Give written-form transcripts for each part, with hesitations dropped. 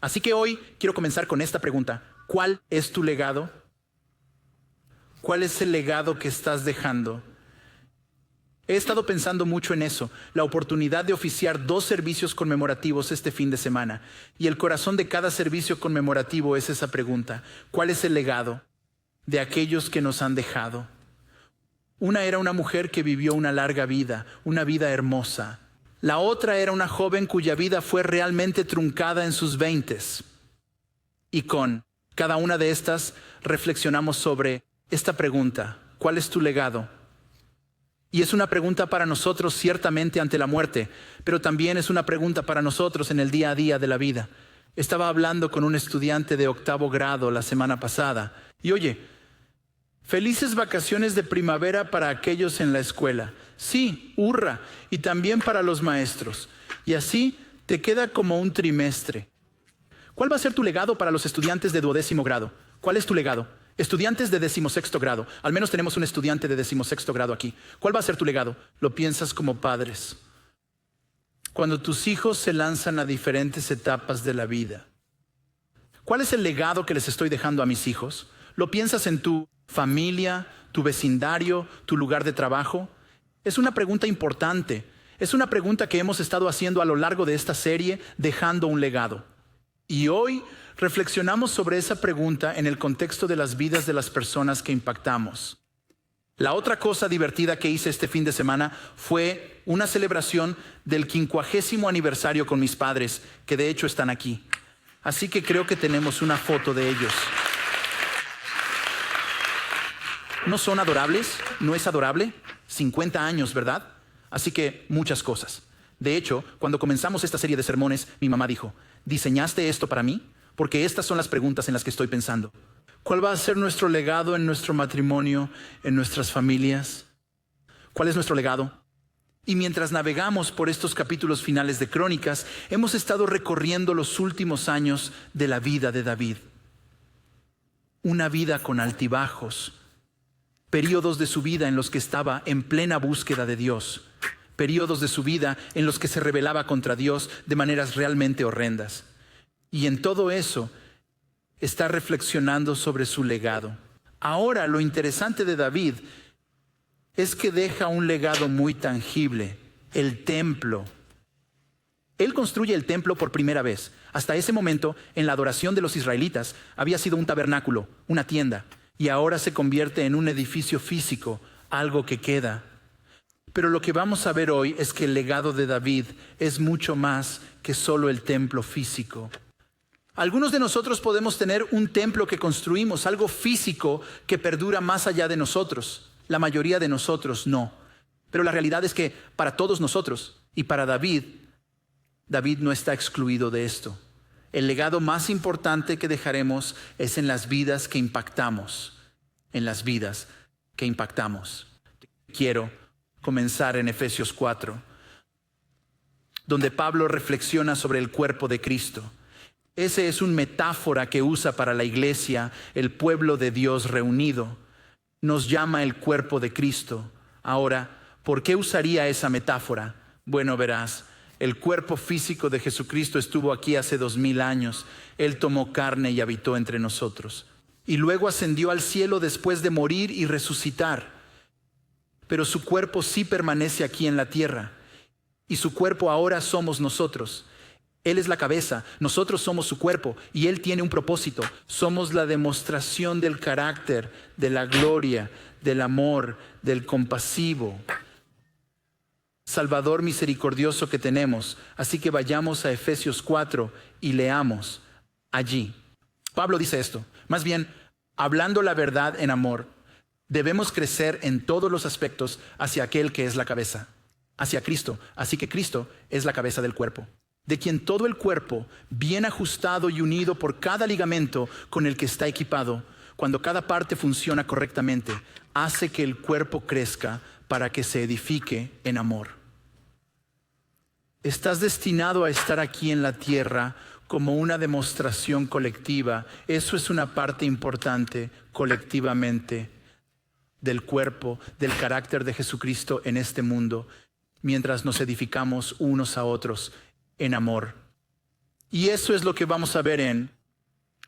Así que hoy quiero comenzar con esta pregunta. ¿Cuál es tu legado? ¿Cuál es el legado que estás dejando? He estado pensando mucho en eso, la oportunidad de oficiar 2 servicios conmemorativos este fin de semana. Y el corazón de cada servicio conmemorativo es esa pregunta. ¿Cuál es el legado de aquellos que nos han dejado? Una era una mujer que vivió una larga vida, una vida hermosa. La otra era una joven cuya vida fue realmente truncada en sus 20s. Y con cada una de estas reflexionamos sobre esta pregunta. ¿Cuál es tu legado? Y es una pregunta para nosotros ciertamente ante la muerte, pero también es una pregunta para nosotros en el día a día de la vida. Estaba hablando con un estudiante de 8º grado la semana pasada. Y oye, felices vacaciones de primavera para aquellos en la escuela. Sí, hurra. Y también para los maestros. Y así te queda como un trimestre. ¿Cuál va a ser tu legado para los estudiantes de 12º grado? ¿Cuál es tu legado? Estudiantes de 16º grado. Al menos tenemos un estudiante de 16º grado aquí. ¿Cuál va a ser tu legado? Lo piensas como padres. Cuando tus hijos se lanzan a diferentes etapas de la vida. ¿Cuál es el legado que les estoy dejando a mis hijos? ¿Lo piensas en tu familia, tu vecindario, tu lugar de trabajo? Es una pregunta importante. Es una pregunta que hemos estado haciendo a lo largo de esta serie, dejando un legado. Y hoy reflexionamos sobre esa pregunta en el contexto de las vidas de las personas que impactamos. La otra cosa divertida que hice este fin de semana fue una celebración del 50º aniversario con mis padres, que de hecho están aquí. Así que creo que tenemos una foto de ellos. ¿No son adorables? ¿No es adorable? 50 años, ¿verdad? Así que muchas cosas. De hecho, cuando comenzamos esta serie de sermones, mi mamá dijo, ¿diseñaste esto para mí? Porque estas son las preguntas en las que estoy pensando. ¿Cuál va a ser nuestro legado en nuestro matrimonio, en nuestras familias? ¿Cuál es nuestro legado? Y mientras navegamos por estos capítulos finales de Crónicas, hemos estado recorriendo los últimos años de la vida de David. Una vida con altibajos, periodos de su vida en los que estaba en plena búsqueda de Dios, periodos de su vida en los que se rebelaba contra Dios de maneras realmente horrendas. Y en todo eso está reflexionando sobre su legado. Ahora, lo interesante de David es que deja un legado muy tangible, el templo. Él construye el templo por primera vez. Hasta ese momento, en la adoración de los israelitas, había sido un tabernáculo, una tienda, y ahora se convierte en un edificio físico, algo que queda. Pero lo que vamos a ver hoy es que el legado de David es mucho más que solo el templo físico. Algunos de nosotros podemos tener un templo que construimos, algo físico que perdura más allá de nosotros. La mayoría de nosotros no. Pero la realidad es que para todos nosotros y para David, David no está excluido de esto. El legado más importante que dejaremos es en las vidas que impactamos. En las vidas que impactamos. Quiero comenzar en Efesios 4, donde Pablo reflexiona sobre el cuerpo de Cristo. Ese es una metáfora que usa para la iglesia, el pueblo de Dios reunido. Nos llama el cuerpo de Cristo. Ahora, ¿por qué usaría esa metáfora? Bueno, verás, el cuerpo físico de Jesucristo estuvo aquí hace 2000 años. Él tomó carne y habitó entre nosotros. Y luego ascendió al cielo después de morir y resucitar. Pero su cuerpo sí permanece aquí en la tierra. Y su cuerpo ahora somos nosotros. Él es la cabeza, nosotros somos su cuerpo y Él tiene un propósito. Somos la demostración del carácter, de la gloria, del amor, del compasivo, Salvador misericordioso que tenemos. Así que vayamos a Efesios 4 y leamos allí. Pablo dice esto, más bien, hablando la verdad en amor, debemos crecer en todos los aspectos hacia aquel que es la cabeza, hacia Cristo. Así que Cristo es la cabeza del cuerpo, de quien todo el cuerpo, bien ajustado y unido por cada ligamento con el que está equipado, cuando cada parte funciona correctamente, hace que el cuerpo crezca para que se edifique en amor. Estás destinado a estar aquí en la tierra como una demostración colectiva. Eso es una parte importante colectivamente del cuerpo, del carácter de Jesucristo en este mundo, mientras nos edificamos unos a otros en amor. Y eso es lo que vamos a ver en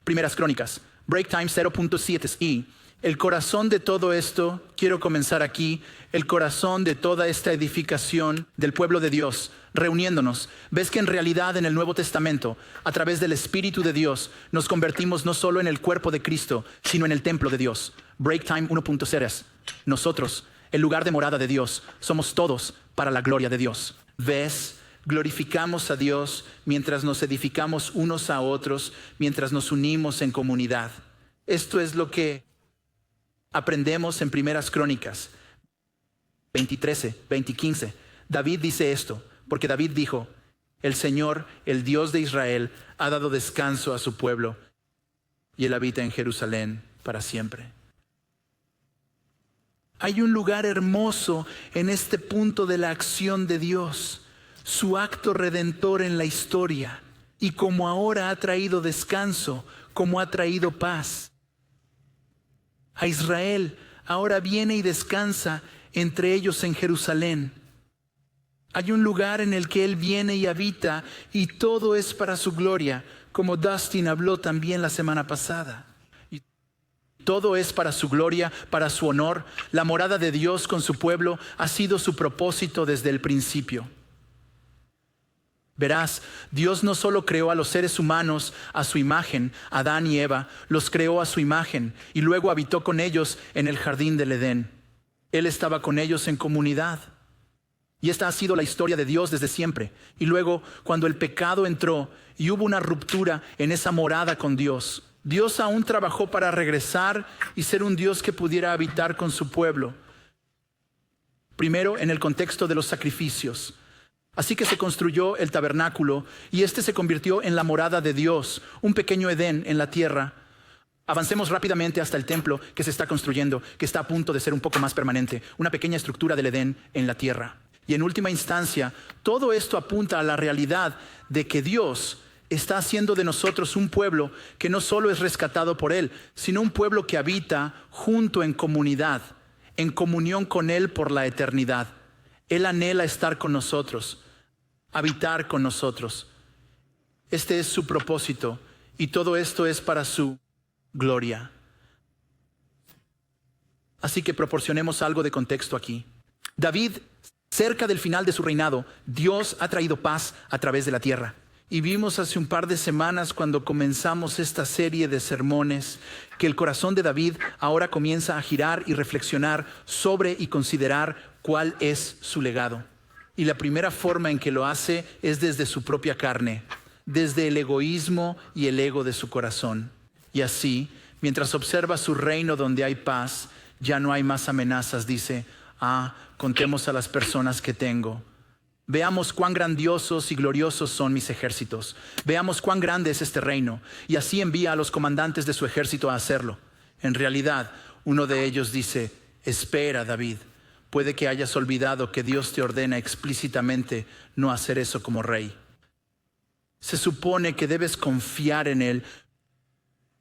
Primeras Crónicas. Break Time 0.7. Y el corazón de todo esto, quiero comenzar aquí, el corazón de toda esta edificación del pueblo de Dios, reuniéndonos. Ves que en realidad en el Nuevo Testamento, a través del Espíritu de Dios, nos convertimos no solo en el cuerpo de Cristo, sino en el templo de Dios. Break Time 1.0. Nosotros, el lugar de morada de Dios, somos todos para la gloria de Dios. ¿Ves? Glorificamos a Dios mientras nos edificamos unos a otros, mientras nos unimos en comunidad. Esto es lo que aprendemos en Primeras Crónicas 20:13, 20:15. David dice esto, porque David dijo: el Señor, el Dios de Israel, ha dado descanso a su pueblo y él habita en Jerusalén para siempre. Hay un lugar hermoso en este punto de la acción de Dios, su acto redentor en la historia, y como ahora ha traído descanso, como ha traído paz a Israel, ahora viene y descansa entre ellos en Jerusalén. Hay un lugar en el que Él viene y habita, y todo es para su gloria, como Dustin habló también la semana pasada. Y todo es para su gloria, para su honor. La morada de Dios con su pueblo ha sido su propósito desde el principio. Verás, Dios no solo creó a los seres humanos a su imagen, Adán y Eva, los creó a su imagen y luego habitó con ellos en el jardín del Edén. Él estaba con ellos en comunidad. Y esta ha sido la historia de Dios desde siempre. Y luego, cuando el pecado entró y hubo una ruptura en esa morada con Dios, Dios aún trabajó para regresar y ser un Dios que pudiera habitar con su pueblo. Primero, en el contexto de los sacrificios. Así que se construyó el tabernáculo y este se convirtió en la morada de Dios, un pequeño Edén en la tierra. Avancemos rápidamente hasta el templo que se está construyendo, que está a punto de ser un poco más permanente, una pequeña estructura del Edén en la tierra. Y en última instancia, todo esto apunta a la realidad de que Dios está haciendo de nosotros un pueblo que no solo es rescatado por Él, sino un pueblo que habita junto en comunidad, en comunión con Él por la eternidad. Él anhela estar con nosotros, habitar con nosotros. Este es su propósito y todo esto es para su gloria. Así que proporcionemos algo de contexto aquí. David, cerca del final de su reinado, Dios ha traído paz a través de la tierra. Y vimos hace un par de semanas cuando comenzamos esta serie de sermones que el corazón de David ahora comienza a girar y reflexionar sobre y considerar cuál es su legado. Y la primera forma en que lo hace es desde su propia carne, desde el egoísmo y el ego de su corazón. Y así, mientras observa su reino donde hay paz, ya no hay más amenazas, dice: contemos a las personas que tengo. Veamos cuán grandiosos y gloriosos son mis ejércitos. Veamos cuán grande es este reino. Y así envía a los comandantes de su ejército a hacerlo. En realidad, uno de ellos dice: espera, David, puede que hayas olvidado que Dios te ordena explícitamente no hacer eso como rey. Se supone que debes confiar en Él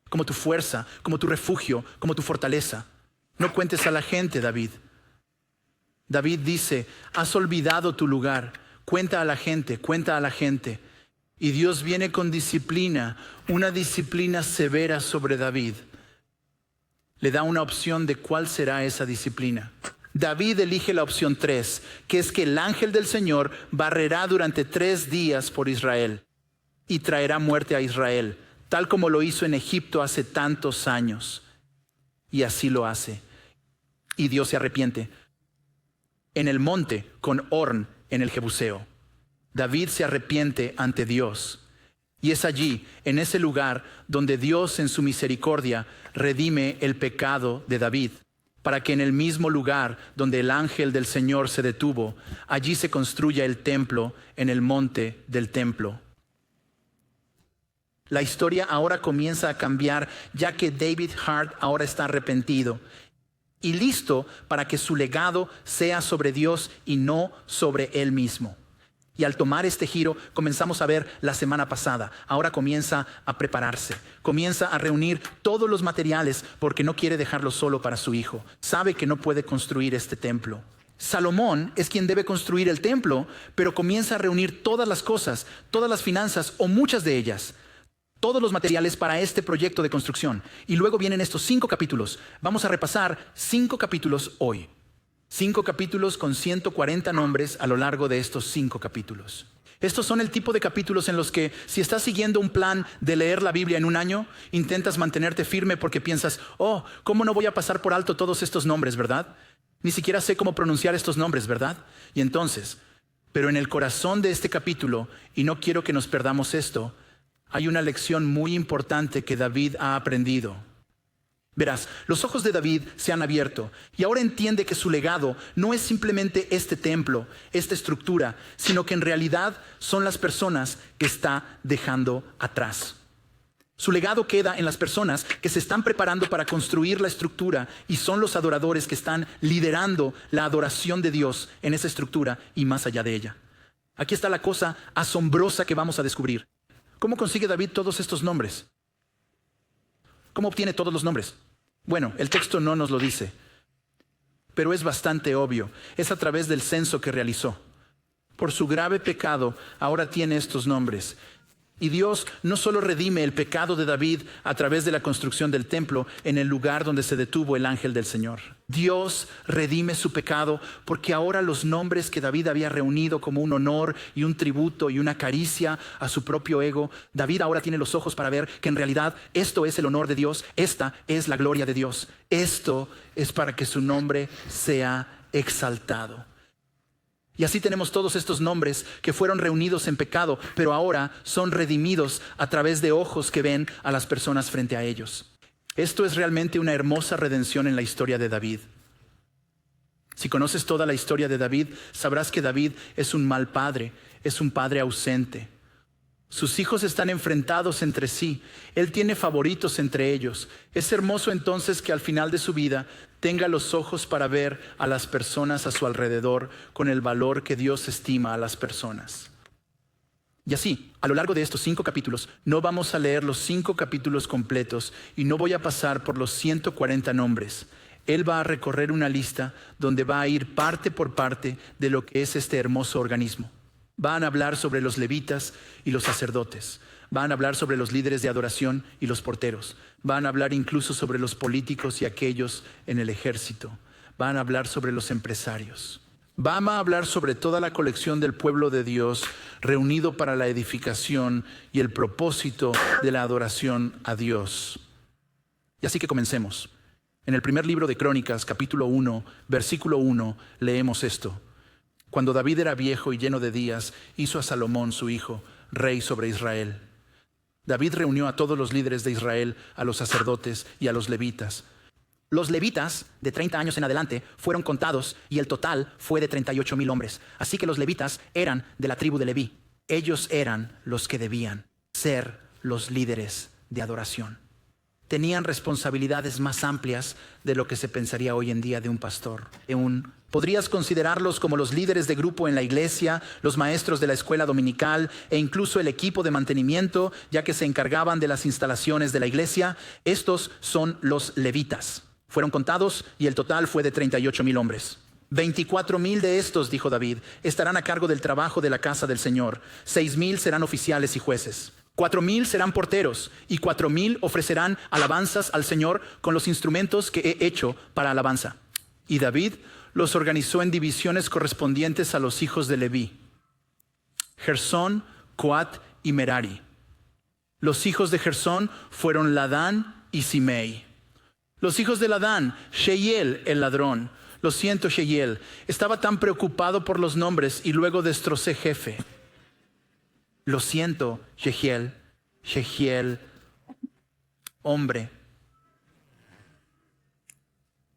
como tu fuerza, como tu refugio, como tu fortaleza. No cuentes a la gente, David. David dice: has olvidado tu lugar, cuenta a la gente, cuenta a la gente. Y Dios viene con disciplina, una disciplina severa sobre David. Le da una opción de cuál será esa disciplina. David elige la opción 3, que es que el ángel del Señor barrerá durante 3 días por Israel y traerá muerte a Israel, tal como lo hizo en Egipto hace tantos años. Y así lo hace. Y Dios se arrepiente. En el monte con Orn en el Jebuseo, David se arrepiente ante Dios. Y es allí, en ese lugar, donde Dios en su misericordia redime el pecado de David, para que en el mismo lugar donde el ángel del Señor se detuvo, allí se construya el templo en el monte del templo. La historia ahora comienza a cambiar, ya que David Hart ahora está arrepentido y listo para que su legado sea sobre Dios y no sobre él mismo. Y al tomar este giro, comenzamos a ver la semana pasada. Ahora comienza a prepararse, comienza a reunir todos los materiales porque no quiere dejarlo solo para su hijo. Sabe que no puede construir este templo. Salomón es quien debe construir el templo, pero comienza a reunir todas las cosas, todas las finanzas o muchas de ellas, todos los materiales para este proyecto de construcción. Y luego vienen estos 5 capítulos. Vamos a repasar 5 capítulos hoy. 5 capítulos con 140 nombres a lo largo de estos 5 capítulos. Estos son el tipo de capítulos en los que, si estás siguiendo un plan de leer la Biblia en un año, intentas mantenerte firme porque piensas, ¿cómo no voy a pasar por alto todos estos nombres, verdad? Ni siquiera sé cómo pronunciar estos nombres, ¿verdad? Y entonces, pero en el corazón de este capítulo, y no quiero que nos perdamos esto, hay una lección muy importante que David ha aprendido. Verás, los ojos de David se han abierto y ahora entiende que su legado no es simplemente este templo, esta estructura, sino que en realidad son las personas que está dejando atrás. Su legado queda en las personas que se están preparando para construir la estructura y son los adoradores que están liderando la adoración de Dios en esa estructura y más allá de ella. Aquí está la cosa asombrosa que vamos a descubrir. ¿Cómo consigue David todos estos nombres? ¿Cómo obtiene todos los nombres? Bueno, el texto no nos lo dice, pero es bastante obvio. Es a través del censo que realizó. Por su grave pecado, ahora tiene estos nombres. Y Dios no solo redime el pecado de David a través de la construcción del templo en el lugar donde se detuvo el ángel del Señor. Dios redime su pecado porque ahora los nombres que David había reunido como un honor y un tributo y una caricia a su propio ego, David ahora tiene los ojos para ver que en realidad esto es el honor de Dios, esta es la gloria de Dios. Esto es para que su nombre sea exaltado. Y así tenemos todos estos nombres que fueron reunidos en pecado, pero ahora son redimidos a través de ojos que ven a las personas frente a ellos. Esto es realmente una hermosa redención en la historia de David. Si conoces toda la historia de David, sabrás que David es un mal padre, es un padre ausente. Sus hijos están enfrentados entre sí. Él tiene favoritos entre ellos. Es hermoso entonces que al final de su vida tenga los ojos para ver a las personas a su alrededor con el valor que Dios estima a las personas. Y así, a lo largo de estos 5 capítulos, no vamos a leer los 5 capítulos completos y no voy a pasar por los 140 nombres. Él va a recorrer una lista donde va a ir parte por parte de lo que es este hermoso organismo. Van a hablar sobre los levitas y los sacerdotes. Van a hablar sobre los líderes de adoración y los porteros. Van a hablar incluso sobre los políticos y aquellos en el ejército. Van a hablar sobre los empresarios. Van a hablar sobre toda la colección del pueblo de Dios reunido para la edificación y el propósito de la adoración a Dios. Y así que comencemos. En el primer libro de Crónicas, capítulo 1, versículo 1, leemos esto. Cuando David era viejo y lleno de días, hizo a Salomón su hijo, rey sobre Israel. David reunió a todos los líderes de Israel, a los sacerdotes y a los levitas. Los levitas, de 30 años en adelante, fueron contados y el total fue de 38,000 hombres. Así que los levitas eran de la tribu de Leví. Ellos eran los que debían ser los líderes de adoración. Tenían responsabilidades más amplias de lo que se pensaría hoy en día de un pastor. Podrías considerarlos como los líderes de grupo en la iglesia, los maestros de la escuela dominical e incluso el equipo de mantenimiento, ya que se encargaban de las instalaciones de la iglesia. Estos son los levitas. Fueron contados y el total fue de 38,000 hombres. 24,000 de estos, dijo David, estarán a cargo del trabajo de la casa del Señor. 6,000 serán oficiales y jueces. 4,000 serán porteros y 4,000 ofrecerán alabanzas al Señor con los instrumentos que he hecho para alabanza. Y David los organizó en divisiones correspondientes a los hijos de Leví: Gersón, Coat y Merari. Los hijos de Gersón fueron Ladán y Simei. Los hijos de Ladán, Shehiel el ladrón. Lo siento, Shehiel, estaba tan preocupado por los nombres y luego destrocé jefe. Lo siento, Shehiel, hombre.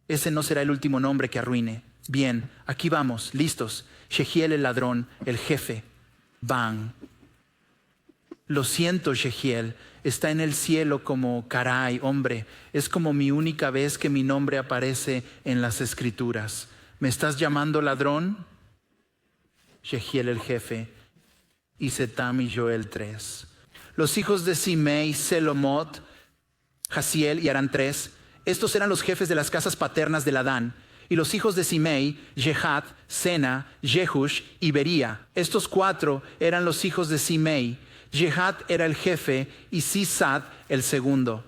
Ese no será el último nombre que arruine. Bien, aquí vamos, listos. Shehiel el ladrón, el jefe. Van. Lo siento, Shehiel, está en el cielo como caray, hombre. Es como mi única vez que mi nombre aparece en las escrituras. ¿Me estás llamando ladrón? Shehiel el jefe. Y Setam y Joel 3. Los hijos de Simei, Selomot, Jaziel y Arán 3. Estos eran los jefes de las casas paternas de Ladán. Y los hijos de Simei, Jehat, Sena, Jehush y Bería. Estos 4 eran los hijos de Simei. Jehat era el jefe y Sisad el segundo.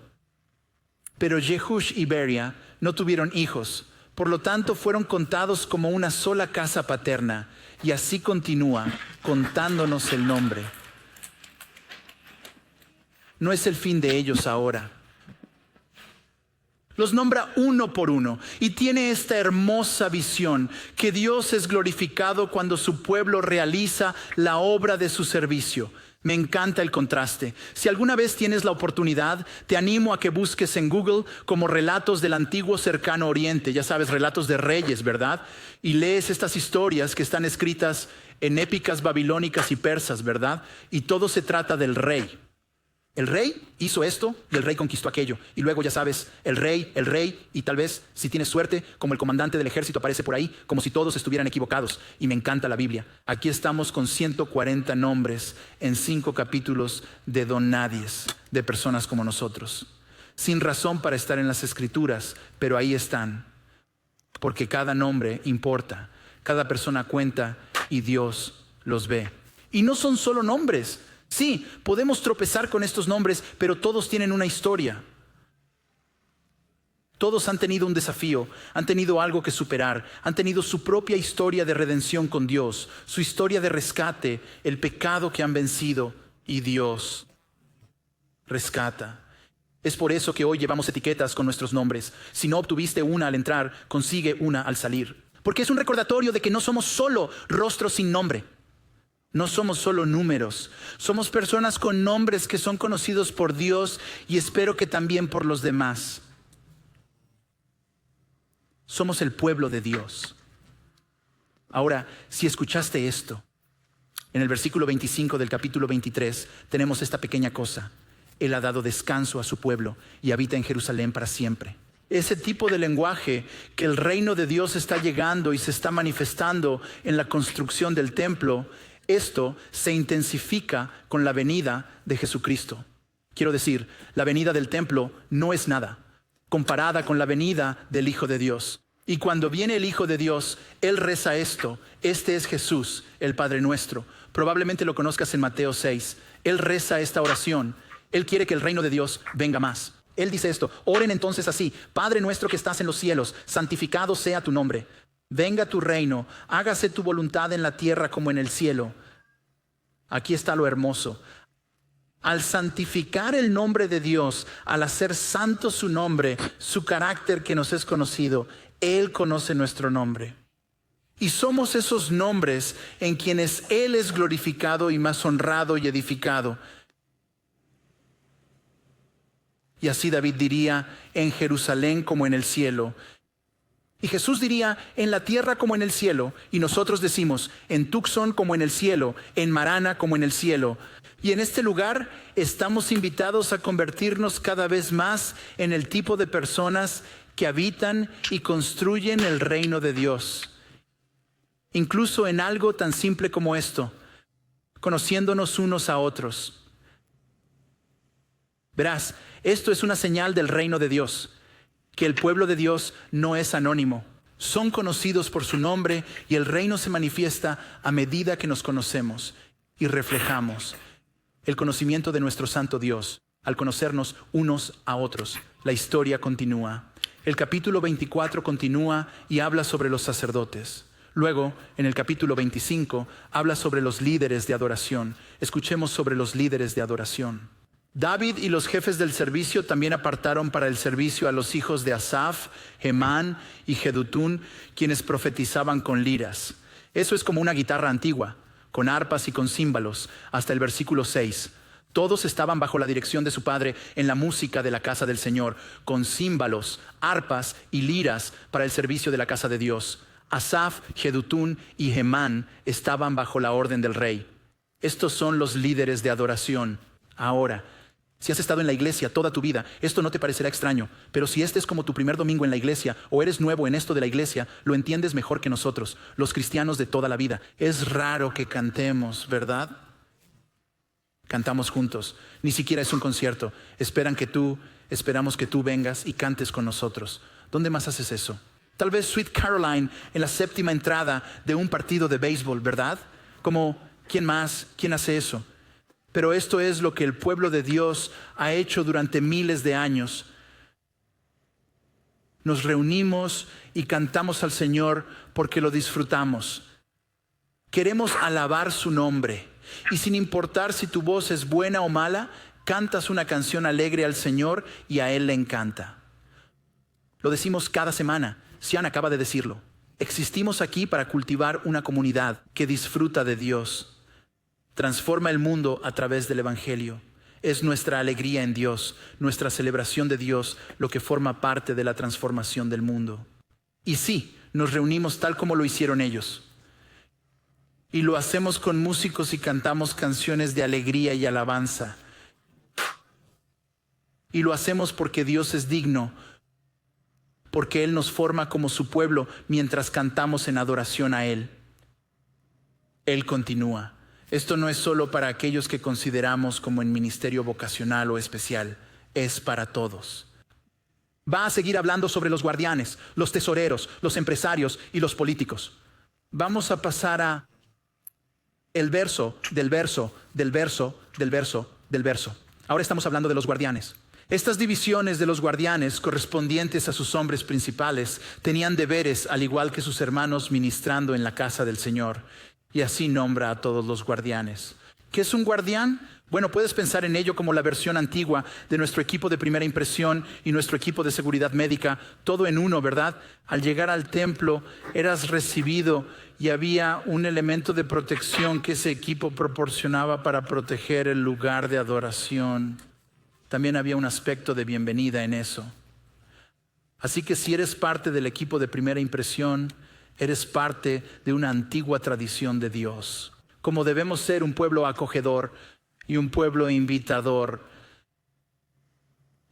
Pero Jehush y Bería no tuvieron hijos. Por lo tanto, fueron contados como una sola casa paterna. Y así continúa contándonos el nombre. No es el fin de ellos ahora. Los nombra uno por uno y tiene esta hermosa visión que Dios es glorificado cuando su pueblo realiza la obra de su servicio. Me encanta el contraste. Si alguna vez tienes la oportunidad, te animo a que busques en Google como relatos del antiguo cercano oriente. Ya sabes, relatos de reyes, ¿verdad? Y lees estas historias que están escritas en épicas babilónicas y persas, ¿verdad? Y todo se trata del rey. El rey hizo esto y el rey conquistó aquello. Y luego ya sabes, el rey, y tal vez, si tienes suerte, como el comandante del ejército aparece por ahí, como si todos estuvieran equivocados. Y me encanta la Biblia. Aquí estamos con 140 nombres en 5 capítulos de donadies, de personas como nosotros. Sin razón para estar en las Escrituras, pero ahí están. Porque cada nombre importa, cada persona cuenta y Dios los ve. Y no son solo nombres. Sí, podemos tropezar con estos nombres, pero todos tienen una historia. Todos han tenido un desafío, han tenido algo que superar, han tenido su propia historia de redención con Dios, su historia de rescate, el pecado que han vencido y Dios rescata. Es por eso que hoy llevamos etiquetas con nuestros nombres. Si no obtuviste una al entrar, consigue una al salir. Porque es un recordatorio de que no somos solo rostros sin nombre. No somos solo números, somos personas con nombres que son conocidos por Dios y espero que también por los demás. Somos el pueblo de Dios. Ahora, si escuchaste esto, en el versículo 25 del capítulo 23 tenemos esta pequeña cosa. Él ha dado descanso a su pueblo y habita en Jerusalén para siempre. Ese tipo de lenguaje que el reino de Dios está llegando y se está manifestando en la construcción del templo. Esto se intensifica con la venida de Jesucristo. Quiero decir, la venida del templo no es nada comparada con la venida del Hijo de Dios. Y cuando viene el Hijo de Dios, Él reza esto. Este es Jesús, el Padre nuestro. Probablemente lo conozcas en Mateo 6. Él reza esta oración. Él quiere que el reino de Dios venga más. Él dice esto: oren entonces así: Padre nuestro que estás en los cielos, santificado sea tu nombre. Venga tu reino, hágase tu voluntad en la tierra como en el cielo. Aquí está lo hermoso. Al santificar el nombre de Dios, al hacer santo su nombre, su carácter que nos es conocido, Él conoce nuestro nombre. Y somos esos nombres en quienes Él es glorificado y más honrado y edificado. Y así David diría: en Jerusalén como en el cielo. Y Jesús diría: en la tierra como en el cielo. Y nosotros decimos: en Tucson como en el cielo, en Marana como en el cielo. Y en este lugar estamos invitados a convertirnos cada vez más en el tipo de personas que habitan y construyen el reino de Dios. Incluso en algo tan simple como esto, conociéndonos unos a otros. Verás, esto es una señal del reino de Dios. Que el pueblo de Dios no es anónimo. Son conocidos por su nombre y el reino se manifiesta a medida que nos conocemos y reflejamos el conocimiento de nuestro santo Dios. Al conocernos unos a otros, la historia continúa. El capítulo 24 continúa y habla sobre los sacerdotes. Luego, en el capítulo 25, habla sobre los líderes de adoración. Escuchemos sobre los líderes de adoración. David y los jefes del servicio también apartaron para el servicio a los hijos de Asaf, Hemán y Jedutún, quienes profetizaban con liras. Eso es como una guitarra antigua, con arpas y con címbalos, hasta el versículo 6. Todos estaban bajo la dirección de su padre en la música de la casa del Señor, con címbalos, arpas y liras para el servicio de la casa de Dios. Asaf, Jedutún y Hemán estaban bajo la orden del rey. Estos son los líderes de adoración. Ahora, si has estado en la iglesia toda tu vida, esto no te parecerá extraño, pero si este es como tu primer domingo en la iglesia o eres nuevo en esto de la iglesia, lo entiendes mejor que nosotros, los cristianos de toda la vida. Es raro que cantemos, ¿verdad? Cantamos juntos, ni siquiera es un concierto. Esperamos que tú vengas y cantes con nosotros. ¿Dónde más haces eso? Tal vez Sweet Caroline en la séptima entrada de un partido de béisbol, ¿verdad? Como, ¿quién más? ¿Quién hace eso? Pero esto es lo que el pueblo de Dios ha hecho durante miles de años. Nos reunimos y cantamos al Señor porque lo disfrutamos. Queremos alabar su nombre. Y sin importar si tu voz es buena o mala, cantas una canción alegre al Señor y a Él le encanta. Lo decimos cada semana. Sian acaba de decirlo. Existimos aquí para cultivar una comunidad que disfruta de Dios. Transforma el mundo a través del Evangelio. Es nuestra alegría en Dios, nuestra celebración de Dios, lo que forma parte de la transformación del mundo. Y sí, nos reunimos tal como lo hicieron ellos. Y lo hacemos con músicos y cantamos canciones de alegría y alabanza. Y lo hacemos porque Dios es digno, porque Él nos forma como su pueblo mientras cantamos en adoración a Él. Él continúa. Esto no es solo para aquellos que consideramos como en ministerio vocacional o especial, es para todos. Va a seguir hablando sobre los guardianes, los tesoreros, los empresarios y los políticos. Vamos a pasar a el verso del verso del verso del verso del verso. Ahora estamos hablando de los guardianes. Estas divisiones de los guardianes correspondientes a sus hombres principales tenían deberes al igual que sus hermanos ministrando en la casa del Señor. Y así nombra a todos los guardianes. ¿Qué es un guardián? Bueno, puedes pensar en ello como la versión antigua de nuestro equipo de primera impresión y nuestro equipo de seguridad médica, todo en uno, ¿verdad? Al llegar al templo eras recibido y había un elemento de protección que ese equipo proporcionaba para proteger el lugar de adoración. También había un aspecto de bienvenida en eso. Así que si eres parte del equipo de primera impresión, eres parte de una antigua tradición de Dios. Como debemos ser un pueblo acogedor y un pueblo invitador.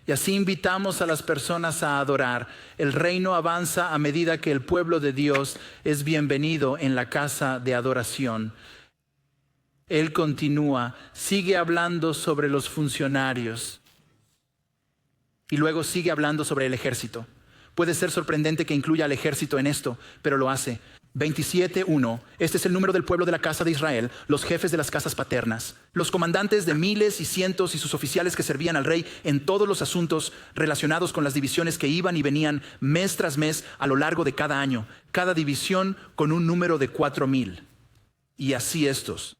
Y así invitamos a las personas a adorar. El reino avanza a medida que el pueblo de Dios es bienvenido en la casa de adoración. Él continúa, sigue hablando sobre los funcionarios. Y luego sigue hablando sobre el ejército. Puede ser sorprendente que incluya al ejército en esto, pero lo hace. 27:1. Este es el número del pueblo de la casa de Israel, los jefes de las casas paternas, los comandantes de miles y cientos y sus oficiales que servían al rey en todos los asuntos relacionados con las divisiones que iban y venían mes tras mes a lo largo de cada año, cada división con un número de 4,000. Y así estos.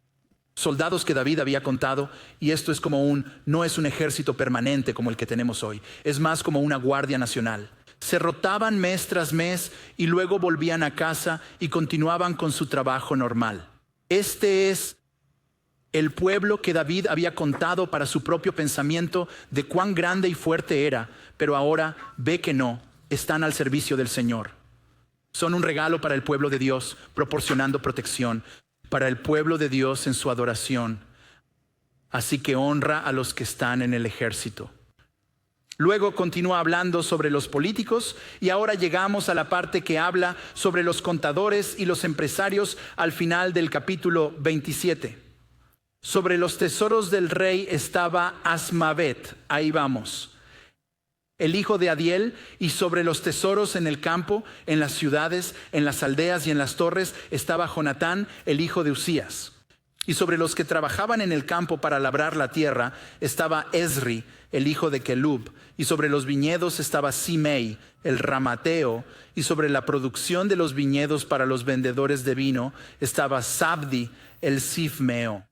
Soldados que David había contado, y esto es como no es un ejército permanente como el que tenemos hoy, es más como una guardia nacional. Se rotaban mes tras mes y luego volvían a casa y continuaban con su trabajo normal. Este es el pueblo que David había contado para su propio pensamiento de cuán grande y fuerte era, pero ahora ve que no, están al servicio del Señor. Son un regalo para el pueblo de Dios, proporcionando protección para el pueblo de Dios en su adoración. Así que honra a los que están en el ejército. Luego continúa hablando sobre los políticos y ahora llegamos a la parte que habla sobre los contadores y los empresarios al final del capítulo 27. Sobre los tesoros del rey estaba Asmavet, ahí vamos, el hijo de Adiel, y sobre los tesoros en el campo, en las ciudades, en las aldeas y en las torres estaba Jonatán, el hijo de Usías. Y sobre los que trabajaban en el campo para labrar la tierra estaba Esri, el hijo de Kelub. Y sobre los viñedos estaba Simei, el ramateo. Y sobre la producción de los viñedos para los vendedores de vino estaba Sabdi, el sifmeo.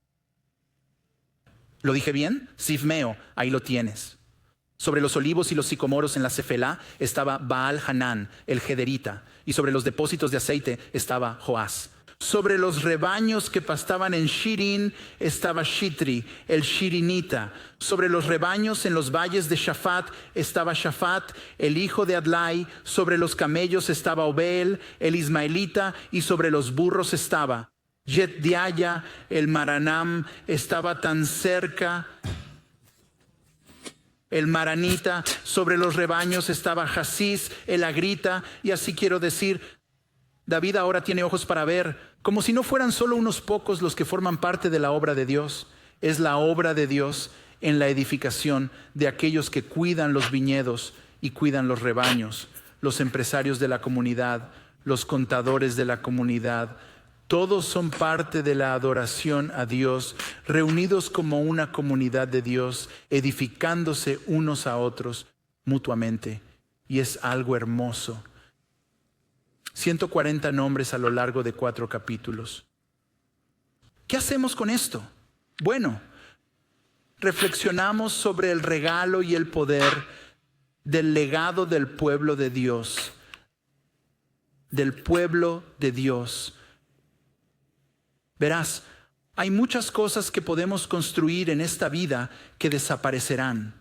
¿Lo dije bien? Sifmeo, ahí lo tienes. Sobre los olivos y los sicomoros en la Cefelá estaba Baal Hanán, el gederita. Y sobre los depósitos de aceite estaba Joás. Sobre los rebaños que pastaban en Shirin estaba Shitri, el shirinita. Sobre los rebaños en los valles de Shafat estaba Shafat, el hijo de Adlai. Sobre los camellos estaba Obel, el ismaelita. Y sobre los burros estaba Yetdiaya, el maranam. Estaba tan cerca el maranita. Sobre los rebaños estaba Jasís, el agrita. Y así quiero decir, David ahora tiene ojos para ver, como si no fueran solo unos pocos los que forman parte de la obra de Dios. Es la obra de Dios en la edificación de aquellos que cuidan los viñedos y cuidan los rebaños. los empresarios de la comunidad, los contadores de la comunidad. Todos son parte de la adoración a Dios, reunidos como una comunidad de Dios, edificándose unos a otros mutuamente. Y es algo hermoso. 140 nombres a lo largo de 4 capítulos. ¿Qué hacemos con esto? Bueno, reflexionamos sobre el regalo y el poder del legado del pueblo de Dios. Del pueblo de Dios. Verás, hay muchas cosas que podemos construir en esta vida que desaparecerán.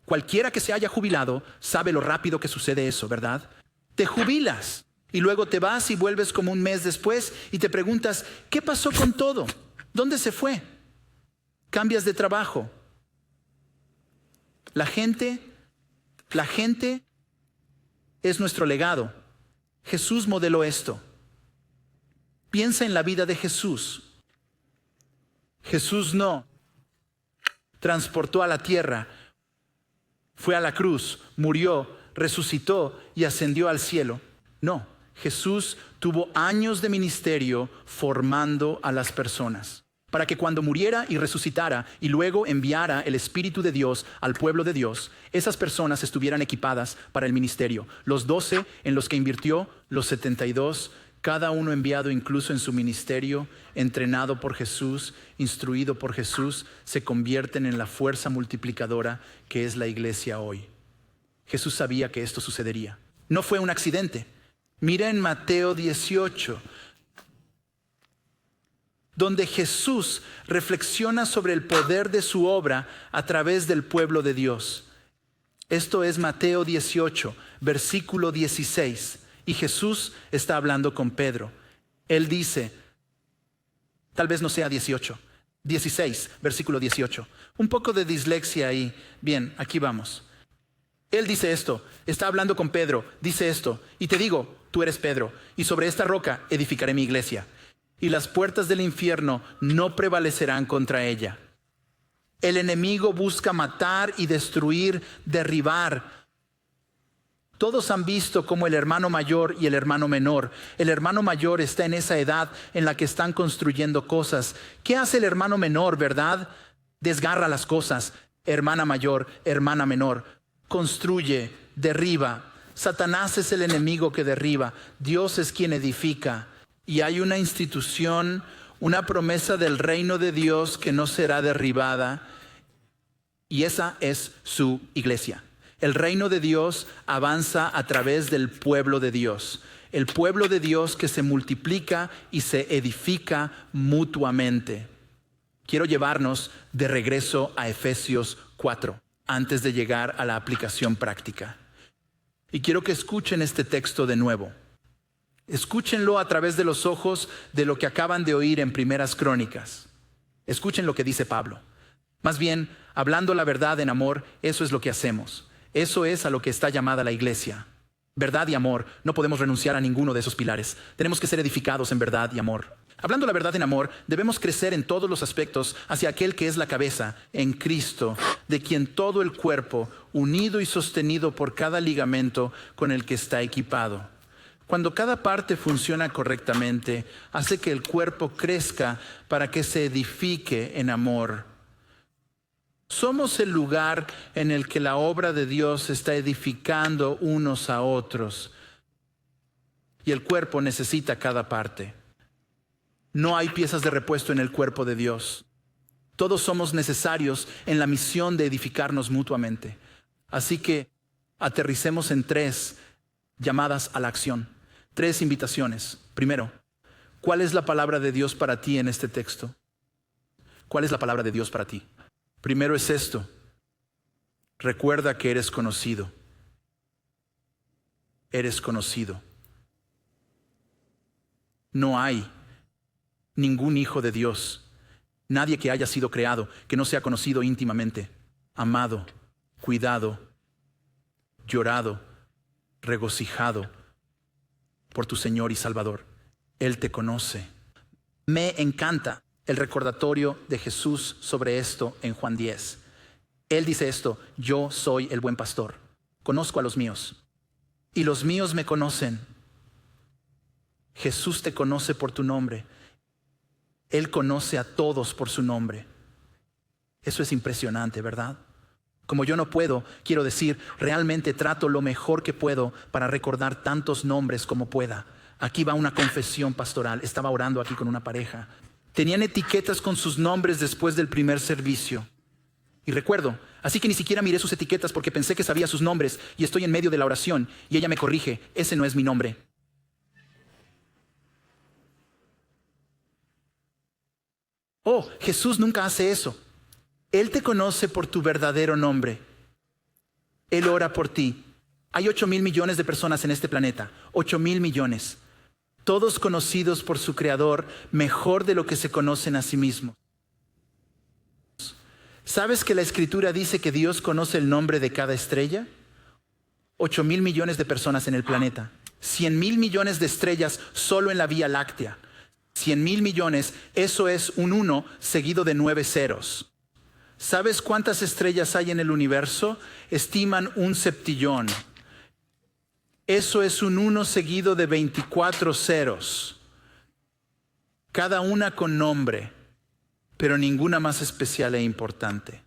Cualquiera que se haya jubilado sabe lo rápido que sucede eso, ¿verdad? Te jubilas y luego te vas y vuelves como un mes después y te preguntas, ¿qué pasó con todo? ¿Dónde se fue? Cambias de trabajo. La gente es nuestro legado. Jesús modeló esto. Piensa en la vida de Jesús. Jesús no transportó a la tierra, fue a la cruz, murió, resucitó y ascendió al cielo. No, Jesús tuvo años de ministerio formando a las personas, para que cuando muriera y resucitara y luego enviara el Espíritu de Dios al pueblo de Dios, esas personas estuvieran equipadas para el ministerio. Los 12 en los que invirtió, los 72, cada uno enviado incluso en su ministerio, entrenado por Jesús, instruido por Jesús, se convierten en la fuerza multiplicadora que es la iglesia hoy. Jesús sabía que esto sucedería. No fue un accidente. Mira en Mateo 18, donde Jesús reflexiona sobre el poder de su obra a través del pueblo de Dios. Esto es Mateo 18, versículo 16. Y Jesús está hablando con Pedro. Él dice, tal vez no sea 18, 16, versículo 18. Un poco de dislexia ahí. Bien, aquí vamos. Él dice esto, está hablando con Pedro, dice esto, y te digo, tú eres Pedro, y sobre esta roca edificaré mi iglesia, y las puertas del infierno no prevalecerán contra ella. El enemigo busca matar y destruir, derribar. Todos han visto cómo el hermano mayor y el hermano menor. El hermano mayor está en esa edad en la que están construyendo cosas. ¿Qué hace el hermano menor, verdad? Desgarra las cosas. Hermana mayor, hermana menor. Construye, derriba. Satanás es el enemigo que derriba. Dios es quien edifica. Y hay una institución, una promesa del reino de Dios que no será derribada. Y esa es su iglesia. El reino de Dios avanza a través del pueblo de Dios. El pueblo de Dios que se multiplica y se edifica mutuamente. Quiero llevarnos de regreso a Efesios 4, antes de llegar a la aplicación práctica. Y quiero que escuchen este texto de nuevo. Escúchenlo a través de los ojos de lo que acaban de oír en Primeras Crónicas. Escuchen lo que dice Pablo. Más bien, hablando la verdad en amor, eso es lo que hacemos. Eso es a lo que está llamada la iglesia. Verdad y amor. No podemos renunciar a ninguno de esos pilares. Tenemos que ser edificados en verdad y amor. Hablando la verdad en amor, debemos crecer en todos los aspectos hacia aquel que es la cabeza, en Cristo, de quien todo el cuerpo, unido y sostenido por cada ligamento con el que está equipado. Cuando cada parte funciona correctamente, hace que el cuerpo crezca para que se edifique en amor. Somos el lugar en el que la obra de Dios está edificando unos a otros. Y el cuerpo necesita cada parte. No hay piezas de repuesto en el cuerpo de Dios. Todos somos necesarios en la misión de edificarnos mutuamente. Así que aterricemos en 3 llamadas a la acción. 3 invitaciones. Primero, ¿cuál es la palabra de Dios para ti en este texto? ¿Cuál es la palabra de Dios para ti? Primero es esto. Recuerda que eres conocido. Eres conocido. No hay ningún hijo de Dios, nadie que haya sido creado, que no sea conocido íntimamente, amado, cuidado, llorado, regocijado por tu Señor y Salvador. Él te conoce. Me encanta el recordatorio de Jesús sobre esto en Juan 10. Él dice esto: yo soy el buen pastor, conozco a los míos y los míos me conocen. Jesús te conoce por tu nombre. Él conoce a todos por su nombre. Eso es impresionante, ¿verdad? Como yo no puedo, quiero decir, realmente trato lo mejor que puedo para recordar tantos nombres como pueda. Aquí va una confesión pastoral. Estaba orando aquí con una pareja. Tenían etiquetas con sus nombres después del primer servicio. Y recuerdo, así que ni siquiera miré sus etiquetas porque pensé que sabía sus nombres y estoy en medio de la oración y ella me corrige, ese no es mi nombre. Oh, Jesús nunca hace eso. Él te conoce por tu verdadero nombre. Él ora por ti. Hay 8,000 millones de personas en este planeta. 8,000 millones. Todos conocidos por su Creador mejor de lo que se conocen a sí mismos. ¿Sabes que la Escritura dice que Dios conoce el nombre de cada estrella? 8,000 millones de personas en el planeta. 100,000 millones de estrellas solo en la Vía Láctea. 100,000 millones, eso es un 1 seguido de 9 ceros. ¿Sabes cuántas estrellas hay en el universo? Estiman 1 septillón. Eso es un 1 seguido de 24 ceros. Cada una con nombre, pero ninguna más especial e importante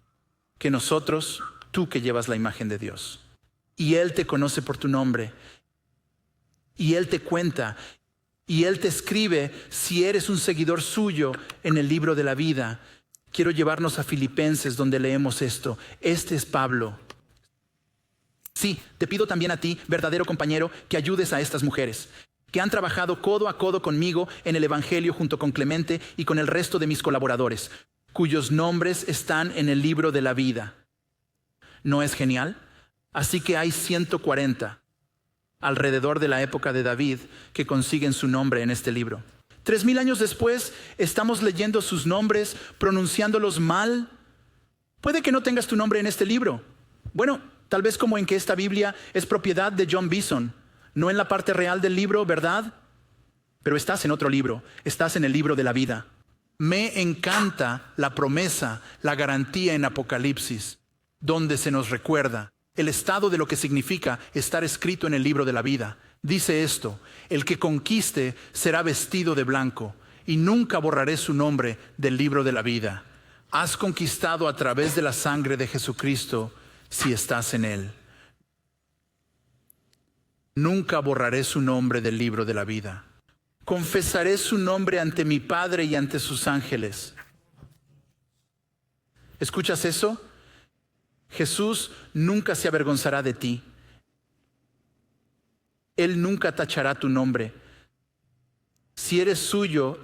que nosotros, tú que llevas la imagen de Dios. Y Él te conoce por tu nombre. Y Él te cuenta. Y Él te escribe si eres un seguidor suyo en el libro de la vida. Quiero llevarnos a Filipenses donde leemos esto. Este es Pablo. Sí, te pido también a ti, verdadero compañero, que ayudes a estas mujeres, que han trabajado codo a codo conmigo en el Evangelio junto con Clemente y con el resto de mis colaboradores, cuyos nombres están en el libro de la vida. ¿No es genial? Así que hay 140 alrededor de la época de David que consiguen su nombre en este libro. 3,000 años después, estamos leyendo sus nombres, pronunciándolos mal. Puede que no tengas tu nombre en este libro. Bueno, tal vez como en que esta Biblia es propiedad de John Beeson, no en la parte real del libro, ¿verdad? Pero estás en otro libro, estás en el libro de la vida. Me encanta la promesa, la garantía en Apocalipsis, donde se nos recuerda el estado de lo que significa estar escrito en el libro de la vida. Dice esto: el que conquiste será vestido de blanco y nunca borraré su nombre del libro de la vida. Has conquistado a través de la sangre de Jesucristo si estás en Él. Nunca borraré su nombre del libro de la vida. Confesaré su nombre ante mi Padre y ante sus ángeles. ¿Escuchas eso? Jesús nunca se avergonzará de ti. Él nunca tachará tu nombre. Si eres suyo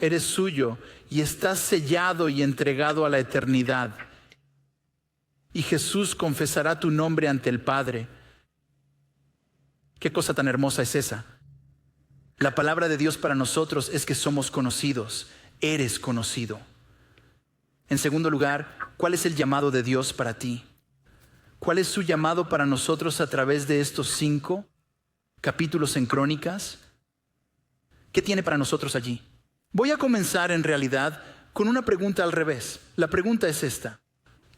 y estás sellado y entregado a la eternidad. Y Jesús confesará tu nombre ante el Padre. ¿Qué cosa tan hermosa es esa? La palabra de Dios para nosotros es que somos conocidos. Eres conocido. En segundo lugar, ¿cuál es el llamado de Dios para ti? ¿Cuál es su llamado para nosotros a través de estos 5 capítulos en Crónicas? ¿Qué tiene para nosotros allí? Voy a comenzar en realidad con una pregunta al revés. La pregunta es esta: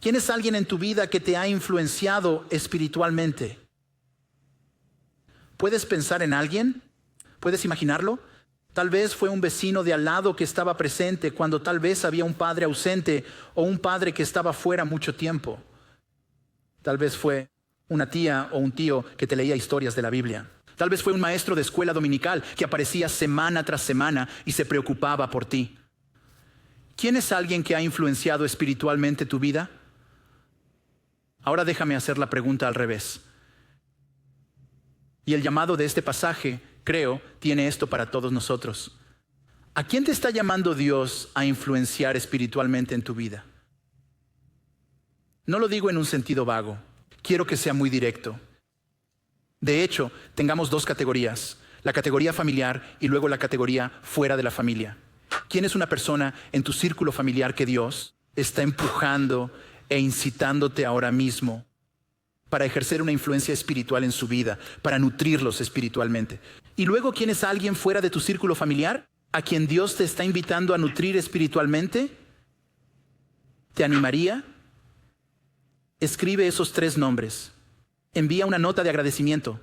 ¿quién es alguien en tu vida que te ha influenciado espiritualmente? ¿Puedes pensar en alguien? ¿Puedes imaginarlo? Tal vez fue un vecino de al lado que estaba presente cuando tal vez había un padre ausente o un padre que estaba fuera mucho tiempo. Tal vez fue una tía o un tío que te leía historias de la Biblia. Tal vez fue un maestro de escuela dominical que aparecía semana tras semana y se preocupaba por ti. ¿Quién es alguien que ha influenciado espiritualmente tu vida? Ahora déjame hacer la pregunta al revés. Y el llamado de este pasaje, creo, tiene esto para todos nosotros. ¿A quién te está llamando Dios a influenciar espiritualmente en tu vida? No lo digo en un sentido vago. Quiero que sea muy directo. De hecho, tengamos 2 categorías. La categoría familiar y luego la categoría fuera de la familia. ¿Quién es una persona en tu círculo familiar que Dios está empujando e incitándote ahora mismo para ejercer una influencia espiritual en su vida, para nutrirlos espiritualmente? Y luego, ¿quién es alguien fuera de tu círculo familiar a quien Dios te está invitando a nutrir espiritualmente? ¿Te animaría? Escribe esos 3 nombres. Envía una nota de agradecimiento.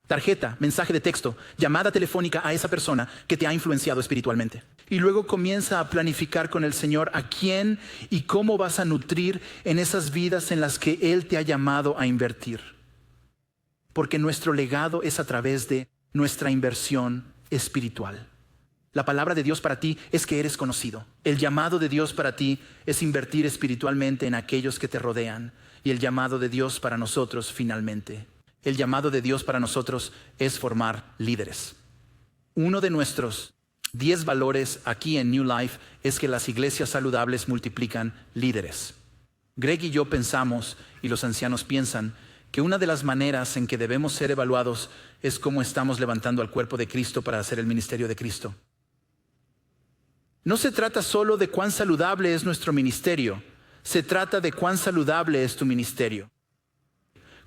tarjeta, mensaje de texto, llamada telefónica a esa persona que te ha influenciado espiritualmente. Y luego comienza a planificar con el Señor a quién y cómo vas a nutrir en esas vidas en las que Él te ha llamado a invertir. Porque nuestro legado es a través de nuestra inversión espiritual. La palabra de Dios para ti es que eres conocido. El llamado de Dios para ti es invertir espiritualmente en aquellos que te rodean. Y el llamado de Dios para nosotros, finalmente, el llamado de Dios para nosotros es formar líderes. Uno de nuestros 10 valores aquí en New Life es que las iglesias saludables multiplican líderes. Greg y yo pensamos, y los ancianos piensan, que una de las maneras en que debemos ser evaluados es cómo estamos levantando al cuerpo de Cristo para hacer el ministerio de Cristo. No se trata solo de cuán saludable es nuestro ministerio, se trata de cuán saludable es tu ministerio.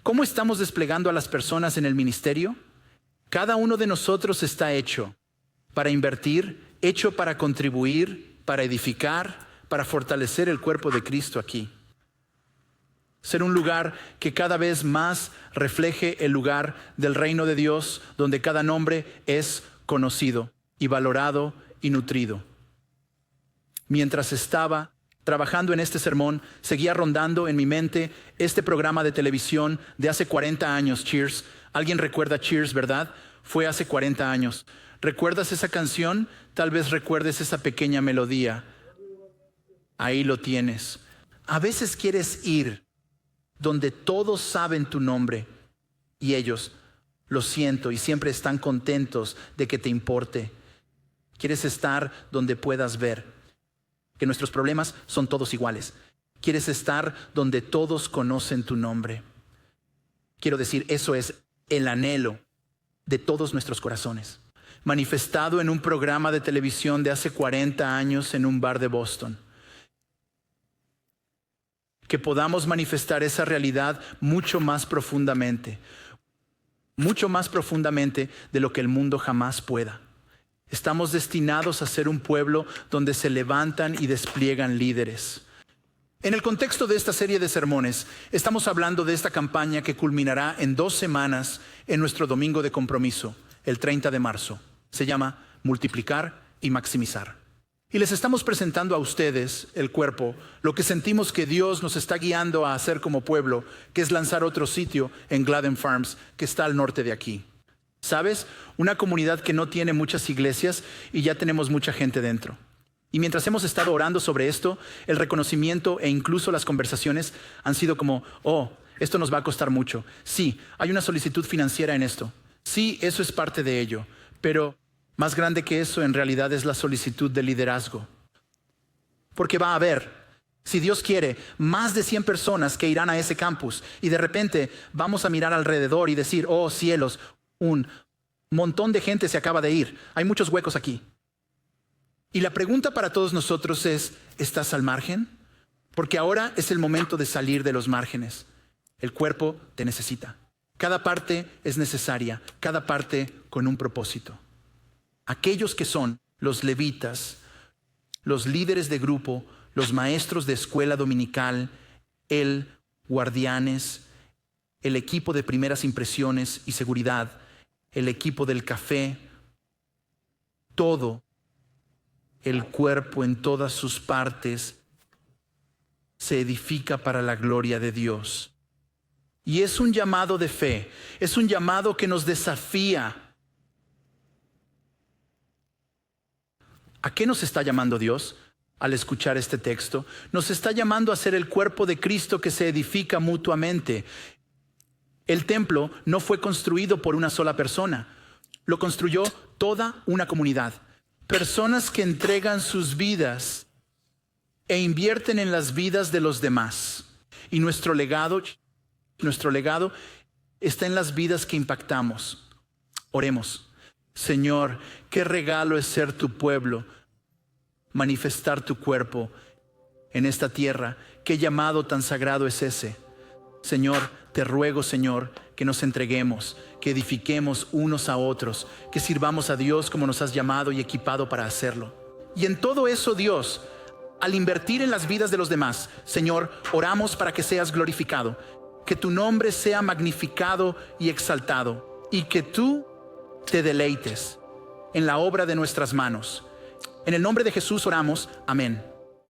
¿Cómo estamos desplegando a las personas en el ministerio? Cada uno de nosotros está hecho para invertir, hecho para contribuir, para edificar, para fortalecer el cuerpo de Cristo aquí. Ser un lugar que cada vez más refleje el lugar del reino de Dios, donde cada nombre es conocido y valorado y nutrido. Mientras estaba trabajando en este sermón, seguía rondando en mi mente este programa de televisión de hace 40 años, Cheers. ¿Alguien recuerda Cheers, verdad? Fue hace 40 años. ¿Recuerdas esa canción? Tal vez recuerdes esa pequeña melodía. Ahí lo tienes. A veces quieres ir donde todos saben tu nombre y ellos, lo siento, y siempre están contentos de que te importe. Quieres estar donde puedas ver que nuestros problemas son todos iguales. Quieres estar donde todos conocen tu nombre. Quiero decir, eso es el anhelo de todos nuestros corazones, manifestado en un programa de televisión de hace 40 años en un bar de Boston. Que podamos manifestar esa realidad mucho más profundamente de lo que el mundo jamás pueda. Estamos destinados a ser un pueblo donde se levantan y despliegan líderes. En el contexto de esta serie de sermones, estamos hablando de esta campaña que culminará en 2 semanas en nuestro domingo de compromiso, el 30 de marzo. Se llama Multiplicar y Maximizar. Y les estamos presentando a ustedes, el cuerpo, lo que sentimos que Dios nos está guiando a hacer como pueblo, que es lanzar otro sitio en Gladden Farms, que está al norte de aquí. ¿Sabes? Una comunidad que no tiene muchas iglesias y ya tenemos mucha gente dentro. Y mientras hemos estado orando sobre esto, el reconocimiento e incluso las conversaciones han sido como, esto nos va a costar mucho. Sí, hay una solicitud financiera en esto. Sí, eso es parte de ello. Pero más grande que eso en realidad es la solicitud de liderazgo. Porque va a haber, si Dios quiere, más de 100 personas que irán a ese campus. Y de repente vamos a mirar alrededor y decir, oh cielos, un montón de gente se acaba de ir. Hay muchos huecos aquí. Y la pregunta para todos nosotros es, ¿estás al margen? Porque ahora es el momento de salir de los márgenes. El cuerpo te necesita. Cada parte es necesaria, cada parte con un propósito. Aquellos que son los levitas, los líderes de grupo, los maestros de escuela dominical, el guardianes, el equipo de primeras impresiones y seguridad, el equipo del café, todo el cuerpo en todas sus partes se edifica para la gloria de Dios. Y es un llamado de fe, es un llamado que nos desafía. ¿A qué nos está llamando Dios al escuchar este texto? Nos está llamando a ser el cuerpo de Cristo que se edifica mutuamente. El templo no fue construido por una sola persona, lo construyó toda una comunidad. Personas que entregan sus vidas e invierten en las vidas de los demás. Y nuestro legado está en las vidas que impactamos. Oremos. Señor, qué regalo es ser tu pueblo, manifestar tu cuerpo en esta tierra. Qué llamado tan sagrado es ese. Señor, te ruego, Señor, que nos entreguemos, que edifiquemos unos a otros, que sirvamos a Dios como nos has llamado y equipado para hacerlo. Y en todo eso, Dios, al invertir en las vidas de los demás, Señor, oramos para que seas glorificado, que tu nombre sea magnificado y exaltado. y que tú te deleites en la obra de nuestras manos. En el nombre de Jesús oramos. Amén.